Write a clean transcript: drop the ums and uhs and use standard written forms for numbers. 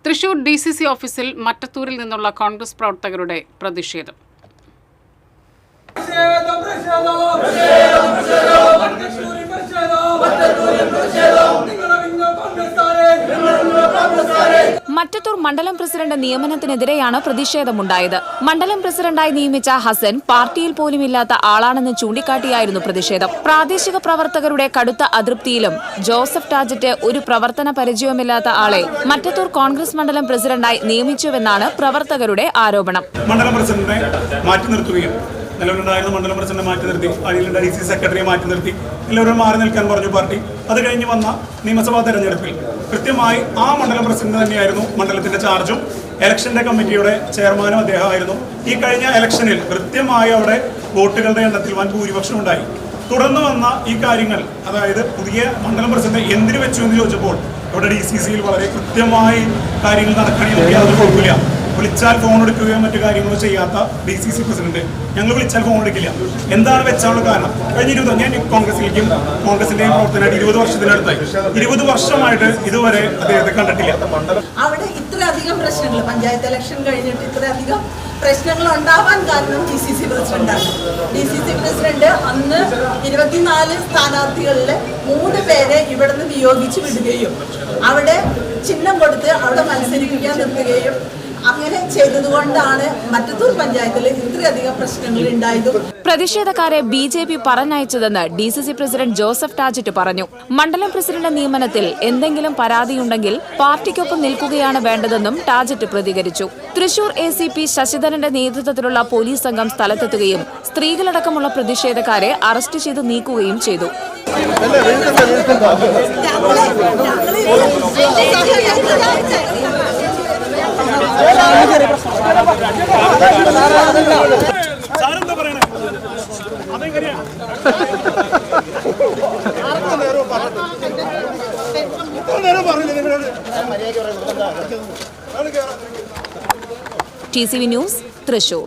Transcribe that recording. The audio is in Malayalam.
തൃശൂർ DCC ഓഫീസിൽ മറ്റത്തൂരിൽ നിന്നുള്ള കോൺഗ്രസ് പ്രവർത്തകരുടെ പ്രതിഷേധം. മറ്റത്തൂർ മണ്ഡലം പ്രസിഡന്റ് നിയമനത്തിനെതിരെയാണ് പ്രതിഷേധമുണ്ടായത്. മണ്ഡലം പ്രസിഡന്റായി നിയമിച്ച ഹസൻ പാർട്ടിയിൽ പോലുമില്ലാത്ത ആളാണെന്ന് ചൂണ്ടിക്കാട്ടിയായിരുന്നു പ്രതിഷേധം. പ്രാദേശിക പ്രവർത്തകരുടെ കടുത്ത അതൃപ്തിയിലും ജോസഫ് ടാജറ്റ് ഒരു പ്രവർത്തന പരിചയവുമില്ലാത്ത ആളെ മറ്റത്തൂർ കോൺഗ്രസ് മണ്ഡലം പ്രസിഡന്റായി നിയമിച്ചുവെന്നാണ് പ്രവർത്തകരുടെ ആരോപണം. മണ്ഡലം പ്രസിഡന്റിനെ മാറ്റി നിർത്തുകയും നിലവിലുണ്ടായിരുന്ന മണ്ഡലം പ്രസിഡന്റ് മാറ്റി നിർത്തി, അതിലുള്ള DC സെക്രട്ടറിയെ മാറ്റി നിർത്തി, എല്ലാവരും മാറി നിൽക്കാൻ പറഞ്ഞു പാർട്ടി. അത് കഴിഞ്ഞ് വന്ന നിയമസഭാ തെരഞ്ഞെടുപ്പിൽ കൃത്യമായി ആ മണ്ഡലം പ്രസിഡന്റ് തന്നെയായിരുന്നു മണ്ഡലത്തിന്റെ ചാർജും ഇലക്ഷന്റെ കമ്മിറ്റിയുടെ ചെയർമാനും അദ്ദേഹമായിരുന്നു. ഈ കഴിഞ്ഞ ഇലക്ഷനിൽ കൃത്യമായി അവിടെ വോട്ടുകളുടെ എണ്ണത്തിൽ വൻ ഭൂരിപക്ഷം ഉണ്ടായി. തുടർന്ന് വന്ന ഈ കാര്യങ്ങൾ, അതായത് പുതിയ മണ്ഡലം പ്രസിഡന്റ് എന്തിനു വെച്ചു എന്ന് ചോദിച്ചപ്പോൾ ഇവിടെ DCCയിൽ വളരെ കൃത്യമായി കാര്യങ്ങൾ നടക്കണമെങ്കിൽ അത് കുഴപ്പമില്ല. വിളിച്ചാൽ ഫോൺ എടുക്കുകയോ മറ്റു കാര്യങ്ങളോ ചെയ്യാത്ത DCC പ്രസിഡന്റ് ഞങ്ങൾ വിളിച്ചാൽ ഫോൺ എടുക്കില്ല. എന്താണ് വെച്ചാലുള്ള കാരണം? കഴിഞ്ഞ ഞാൻ കോൺഗ്രസിലേക്കും കോൺഗ്രസിന്റെയും പ്രവർത്തനമായിട്ട് 20 വർഷത്തിനടുത്തായി. 20 വർഷമായിട്ട് ഇതുവരെ അദ്ദേഹത്തെ കണ്ടിട്ടില്ല. അവിടെ ഇത്രയധികം പ്രശ്നങ്ങൾ, പഞ്ചായത്ത് ഇലക്ഷൻ കഴിഞ്ഞിട്ട് ഇത്രയധികം പ്രശ്നങ്ങൾ ഉണ്ടാവാൻ കാരണം DCC പ്രസിഡന്റാണ്. DCC പ്രസിഡന്റ് അന്ന് 24 സ്ഥാനാർത്ഥികളിൽ 3 പേരെ ഇവിടുന്ന് നിയോഗിച്ച് വിടുകയും അവിടെ ചിഹ്നം കൊടുത്ത് അവിടെ മത്സരിപ്പിക്കാൻ നിർത്തുകയും അങ്ങനെ ചെയ്തതുകൊണ്ടാണ് മറ്റത്തൂർ പഞ്ചായത്തിൽ ഇത്രയധികം പ്രശ്നങ്ങൾ ഉണ്ടായതും. പ്രതിഷേധക്കാരെ BJP പറഞ്ഞയച്ചതെന്ന് DCC പ്രസിഡന്റ് ജോസഫ് ടാജറ്റ് പറഞ്ഞു. മണ്ഡലം പ്രസിഡന്റ് നിയമനത്തിൽ എന്തെങ്കിലും പരാതിയുണ്ടെങ്കിൽ പാർട്ടിക്കൊപ്പം നിൽക്കുകയാണ് വേണ്ടതെന്നും ടാജറ്റ് പ്രതികരിച്ചു. തൃശൂർ ACP ശശിധരന്റെ നേതൃത്വത്തിലുള്ള പോലീസ് സംഘം സ്ഥലത്തെത്തുകയും സ്ത്രീകളടക്കമുള്ള പ്രതിഷേധക്കാരെ അറസ്റ്റ് ചെയ്ത് നീക്കുകയും ചെയ്തു. TCV news, Thrissur.